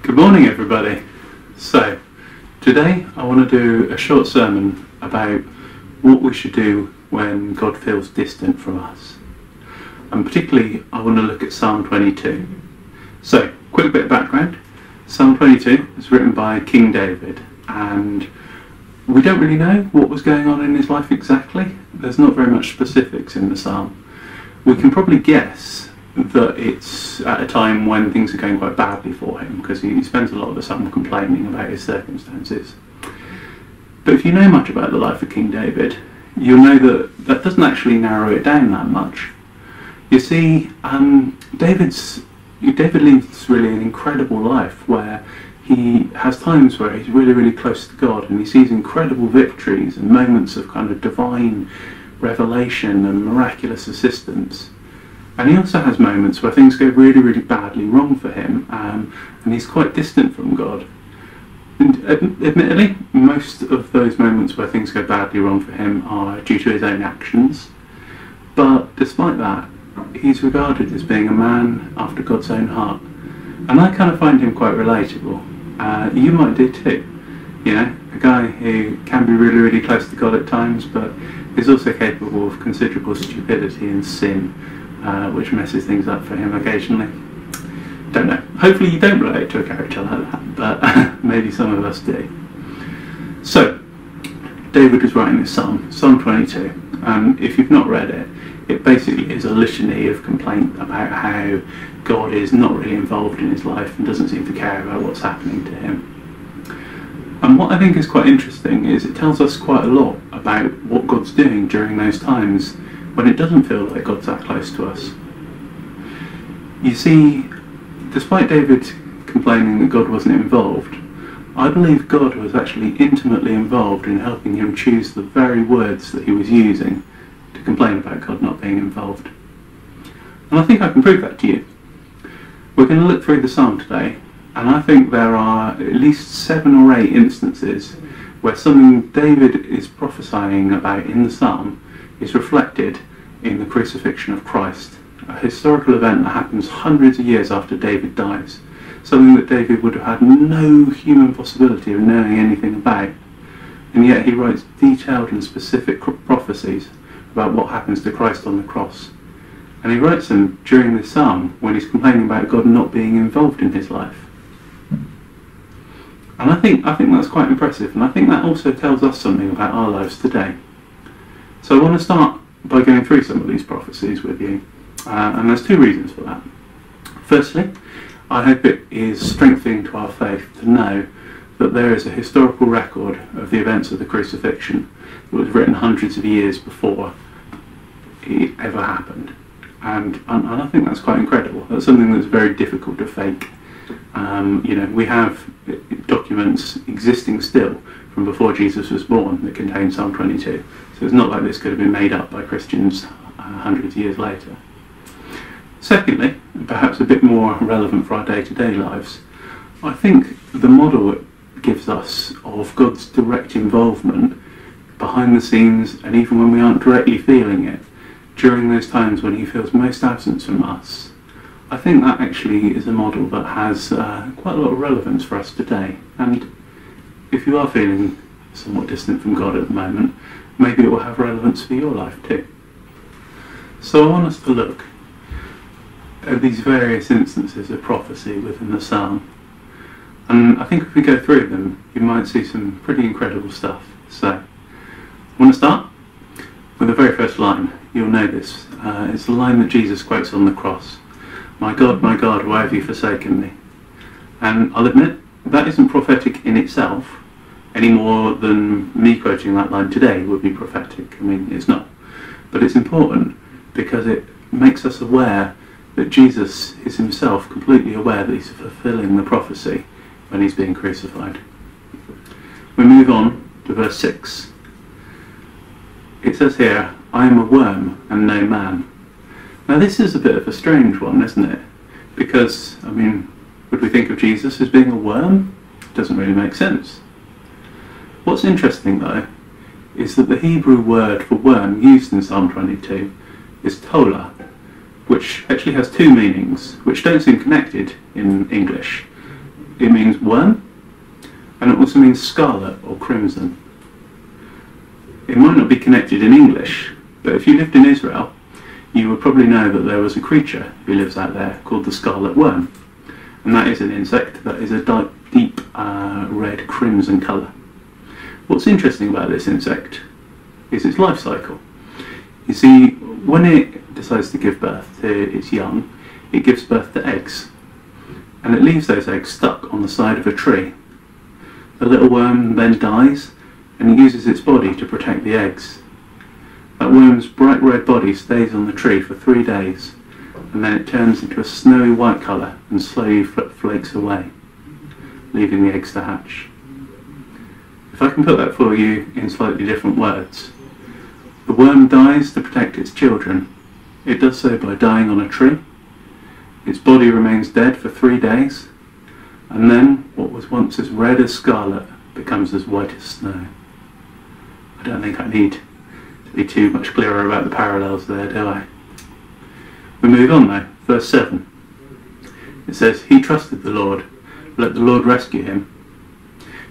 Good morning, everybody. So, today I want to do a short sermon about what we should do when God feels distant from us. And particularly, I want to look at Psalm 22. So, quick bit of background. Psalm 22 was written by King David, and we don't really know what was going on in his life exactly. There's not very much specifics in the psalm. We can probably guess that it's at a time when things are going quite badly for him, because he spends a lot of the psalm complaining about his circumstances. But if you know much about the life of King David, you'll know that that doesn't actually narrow it down that much. You see, David leads really an incredible life where he has times where he's really, really close to God, and he sees incredible victories and moments of kind of divine revelation and miraculous assistance. And he also has moments where things go really, really badly wrong for him, and he's quite distant from God. And admittedly, most of those moments where things go badly wrong for him are due to his own actions. But despite that, he's regarded as being a man after God's own heart. And I kind of find him quite relatable. You might do too. You know, a guy who can be really, really close to God at times, but is also capable of considerable stupidity and sin, which messes things up for him occasionally. Don't know. Hopefully you don't relate to a character like that, but maybe some of us do. So, David was writing this psalm, Psalm 22, and if you've not read it, it basically is a litany of complaint about how God is not really involved in his life and doesn't seem to care about what's happening to him. And what I think is quite interesting is it tells us quite a lot about what God's doing during those times when it doesn't feel like God's that close to us. You see, despite David complaining that God wasn't involved, I believe God was actually intimately involved in helping him choose the very words that he was using to complain about God not being involved. And I think I can prove that to you. We're going to look through the psalm today, and I think there are at least 7 or 8 instances where something David is prophesying about in the psalm is reflected in the crucifixion of Christ, a historical event that happens hundreds of years after David dies, something that David would have had no human possibility of knowing anything about, and yet he writes detailed and specific prophecies about what happens to Christ on the cross. And he writes them during this psalm when he's complaining about God not being involved in his life. And I think that's quite impressive, and I think that also tells us something about our lives today. So I want to start by going through some of these prophecies with you, and there's 2 reasons for that. Firstly, I hope it is strengthening to our faith to know that there is a historical record of the events of the crucifixion that was written hundreds of years before it ever happened. And I think that's quite incredible. That's something that's very difficult to fake. You know, we have documents existing still from before Jesus was born that contain Psalm 22. So it's not like this could have been made up by Christians hundreds of years later. Secondly, and perhaps a bit more relevant for our day-to-day lives, I think the model it gives us of God's direct involvement behind the scenes, and even when we aren't directly feeling it, during those times when he feels most absent from us, I think that actually is a model that has quite a lot of relevance for us today. And if you are feeling somewhat distant from God at the moment, maybe it will have relevance for your life too. So I want us to look at these various instances of prophecy within the psalm. And I think if we go through them, you might see some pretty incredible stuff. So I want to start with the very first line. You'll know this. It's the line that Jesus quotes on the cross. My God, why have you forsaken me? And I'll admit, that isn't prophetic in itself, any more than me quoting that line today would be prophetic. I mean, it's not. But it's important because it makes us aware that Jesus is himself completely aware that he's fulfilling the prophecy when he's being crucified. We move on to verse 6. It says here, I am a worm and no man. Now this is a bit of a strange one, isn't it? Because, I mean, would we think of Jesus as being a worm? It doesn't really make sense. What's interesting though, is that the Hebrew word for worm used in Psalm 22 is tola, which actually has 2 meanings, which don't seem connected in English. it means worm, and it also means scarlet or crimson. It might not be connected in English, but if you lived in Israel, you would probably know that there was a creature who lives out there called the Scarlet Worm, and that is an insect that is a deep red crimson colour. What's interesting about this insect is its life cycle. You see, when it decides to give birth to its young, it gives birth to eggs, and it leaves those eggs stuck on the side of a tree. The little worm then dies, and it uses its body to protect the eggs. That worm's bright red body stays on the tree for 3 days, and then it turns into a snowy white colour and slowly flakes away, leaving the eggs to hatch. If I can put that for you in slightly different words, the worm dies to protect its children. It does so by dying on a tree. Its body remains dead for 3 days, and then what was once as red as scarlet becomes as white as snow. I don't think I need to be too much clearer about the parallels there, do I? We move on though, verse 7. It says, "He trusted the Lord, let the Lord rescue him."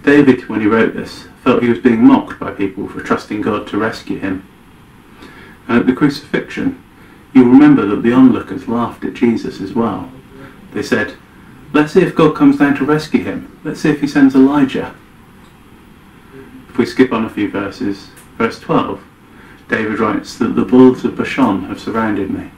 David, when he wrote this, felt he was being mocked by people for trusting God to rescue him. And at the crucifixion, you'll remember that the onlookers laughed at Jesus as well. They said, "Let's see if God comes down to rescue him. Let's see if he sends Elijah." If we skip on a few verses, verse 12, David writes that the bulls of Bashan have surrounded me.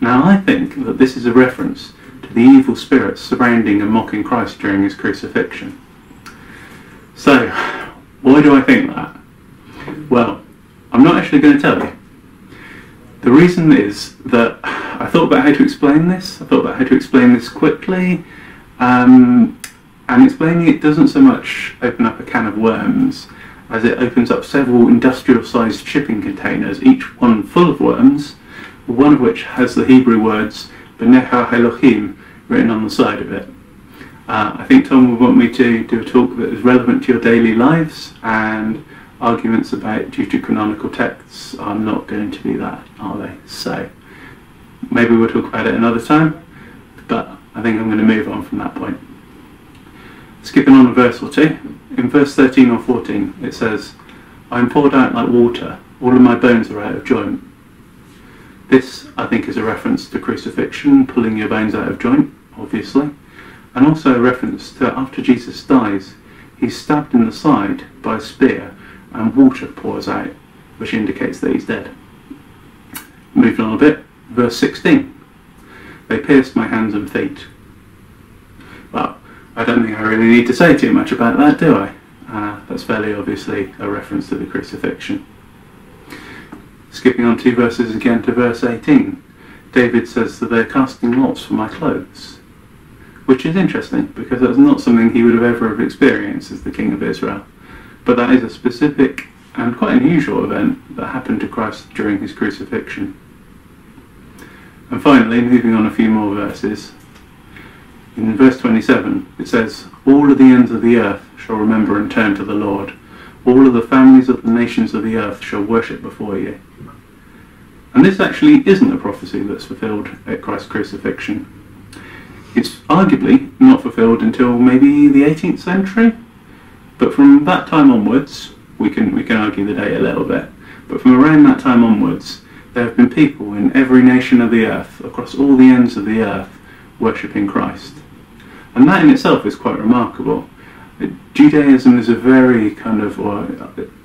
Now I think that this is a reference to the evil spirits surrounding and mocking Christ during his crucifixion. So, why do I think that? Well, I'm not actually going to tell you. The reason is that I thought about how to explain this. I thought about how to explain this quickly, and explaining it doesn't so much open up a can of worms as it opens up several industrial-sized shipping containers, each one full of worms, one of which has the Hebrew words B'necha Elohim written on the side of it. I think Tom would want me to do a talk that is relevant to your daily lives, and arguments about deuterocanonical texts are not going to be that, are they? So maybe we'll talk about it another time, but I think I'm going to move on from that point. Skipping on a verse or two, in verse 13 or 14 it says, "I am poured out like water, all of my bones are out of joint." This, I think, is a reference to crucifixion, pulling your bones out of joint, obviously, and also a reference to after Jesus dies, he's stabbed in the side by a spear and water pours out, which indicates that he's dead. Moving on a bit, verse 16, "They pierced my hands and feet." Well, I don't think I really need to say too much about that, do I? That's fairly obviously a reference to the crucifixion. Skipping on 2 verses again to verse 18, David says that they're casting lots for my clothes, which is interesting because that's not something he would have ever have experienced as the King of Israel. But that is a specific and quite unusual event that happened to Christ during his crucifixion. And finally, moving on a few more verses, in verse 27 it says, "All of the ends of the earth shall remember and turn to the Lord. All of the families of the nations of the earth shall worship before you." And this actually isn't a prophecy that's fulfilled at Christ's crucifixion. It's arguably not fulfilled until maybe the 18th century, but from that time onwards, we can argue the date a little bit, but from around that time onwards, there have been people in every nation of the earth, across all the ends of the earth, worshipping Christ. And that in itself is quite remarkable. Judaism is a very kind of, or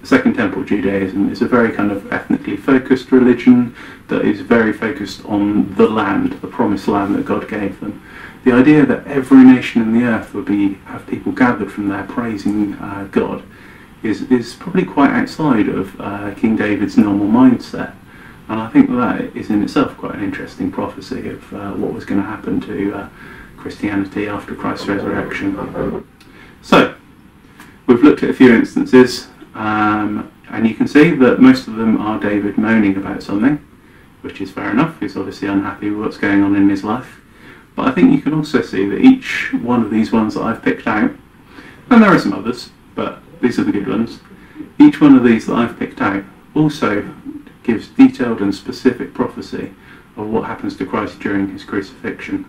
Second Temple Judaism is a very kind of ethnically focused religion that is very focused on the land, the promised land that God gave them. The idea that every nation in the earth would have people gathered from there praising God is probably quite outside of King David's normal mindset. And I think that is in itself quite an interesting prophecy of what was going to happen to Christianity after Christ's resurrection. So, we've looked at a few instances, and you can see that most of them are David moaning about something, which is fair enough. He's obviously unhappy with what's going on in his life. But I think you can also see that each one of these ones that I've picked out, and there are some others, but these are the good ones, each one of these that I've picked out also gives detailed and specific prophecy of what happens to Christ during his crucifixion.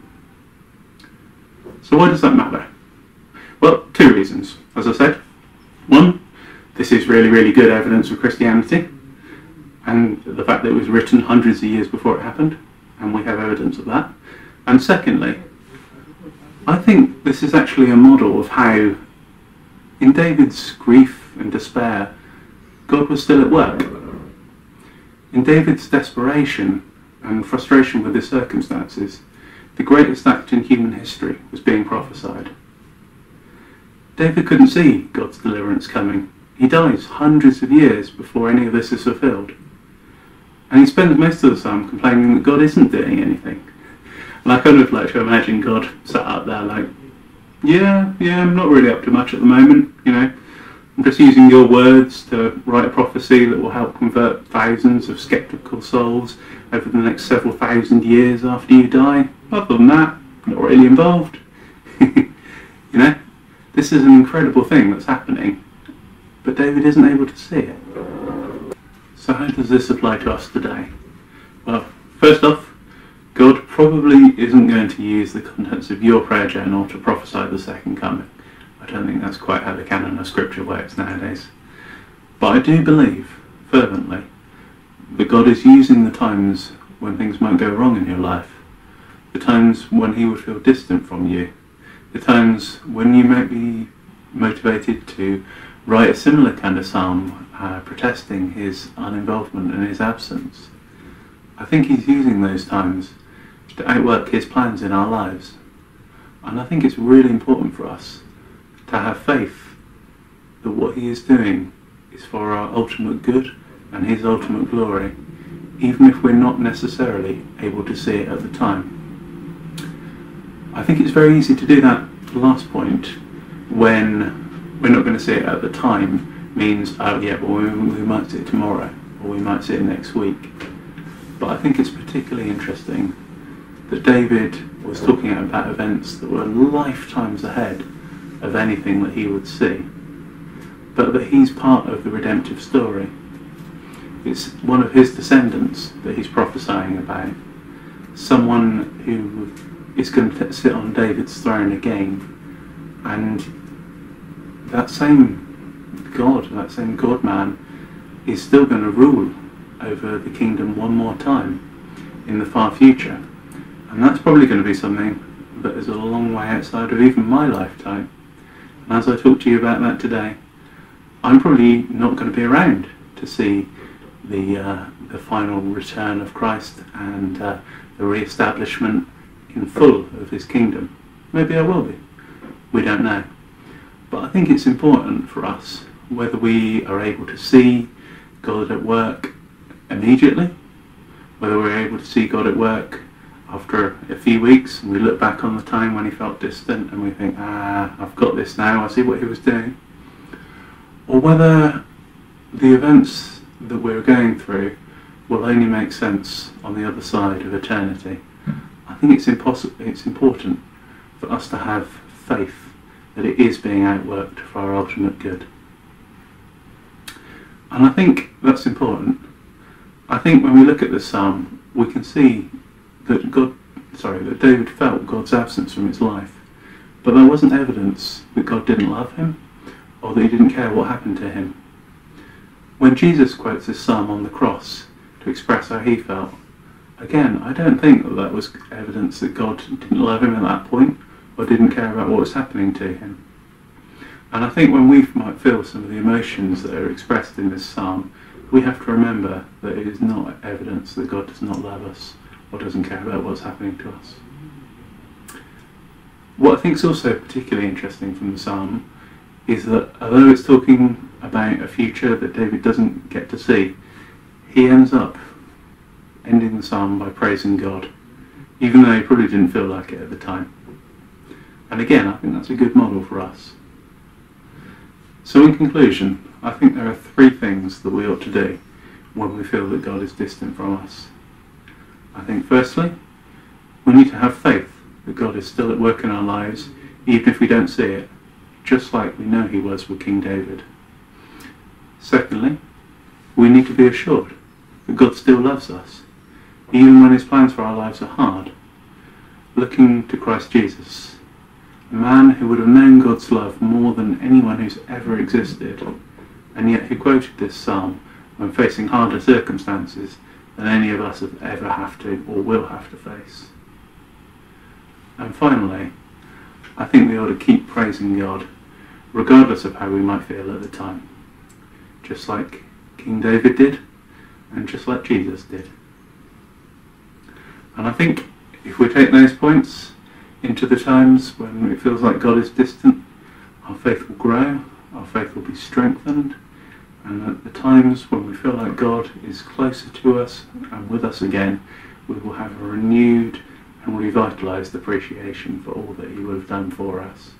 So why does that matter? Well, two reasons, as I said. One, this is really, really good evidence of Christianity, and the fact that it was written hundreds of years before it happened, and we have evidence of that. And secondly, I think this is actually a model of how, in David's grief and despair, God was still at work. In David's desperation and frustration with his circumstances, the greatest act in human history was being prophesied. David couldn't see God's deliverance coming. He dies hundreds of years before any of this is fulfilled. And he spends most of the psalm complaining that God isn't doing anything. And I kind of like to imagine God sat up there like, yeah, I'm not really up to much at the moment, I'm just using your words to write a prophecy that will help convert thousands of sceptical souls over the next several thousand years after you die. Other than that, not really involved. This is an incredible thing that's happening, but David isn't able to see it. So how does this apply to us today? Well, first off, God probably isn't going to use the contents of your prayer journal to prophesy the second coming. I don't think that's quite how the canon of Scripture works nowadays. But I do believe, fervently, that God is using the times when things might go wrong in your life, the times when he would feel distant from you, the times when you might be motivated to write a similar kind of psalm, protesting his uninvolvement and his absence. I think he's using those times to outwork his plans in our lives. And I think it's really important for us to have faith that what he is doing is for our ultimate good and his ultimate glory, even if we're not necessarily able to see it at the time. I think it's very easy to do that last point when we're not going to see it at the time means, oh yeah, well we might see it tomorrow or we might see it next week. But I think it's particularly interesting that David was talking about events that were lifetimes ahead of anything that he would see, but that he's part of the redemptive story. It's one of his descendants that he's prophesying about, someone who is going to sit on David's throne again, and that same God-man is still going to rule over the kingdom one more time in the far future. And that's probably going to be something that is a long way outside of even my lifetime. And as I talk to you about that today, I'm probably not going to be around to see the final return of Christ and the re-establishment in full of his kingdom. Maybe I will be. We don't know. But I think it's important for us, whether we are able to see God at work immediately, whether we're able to see God at work after a few weeks and we look back on the time when he felt distant and we think, I've got this now, I see what he was doing, or whether the events that we're going through will only make sense on the other side of eternity. I think it's important for us to have faith that it is being outworked for our ultimate good. And I think that's important. I think when we look at this psalm, we can see that that David felt God's absence from his life, but there wasn't evidence that God didn't love him or that he didn't care what happened to him. When Jesus quotes this psalm on the cross to express how he felt, again, I don't think that was evidence that God didn't love him at that point or didn't care about what was happening to him. And I think when we might feel some of the emotions that are expressed in this psalm, we have to remember that it is not evidence that God does not love us or doesn't care about what's happening to us. What I think is also particularly interesting from the psalm is that although it's talking about a future that David doesn't get to see, he ends up ending the psalm by praising God, even though he probably didn't feel like it at the time. And again, I think that's a good model for us. So in conclusion, I think there are three things that we ought to do when we feel that God is distant from us. I think firstly, we need to have faith that God is still at work in our lives, even if we don't see it, just like we know he was with King David. Secondly, we need to be assured that God still loves us, even when his plans for our lives are hard, looking to Christ Jesus a man who would have known God's love more than anyone who's ever existed, and yet who quoted this psalm when facing harder circumstances than any of us have ever have to or will have to face. And finally, I think we ought to keep praising God, regardless of how we might feel at the time, just like King David did, and just like Jesus did. And I think if we take those points into the times when it feels like God is distant, our faith will grow, our faith will be strengthened, and at the times when we feel like God is closer to us and with us again, we will have a renewed and revitalised appreciation for all that he will have done for us.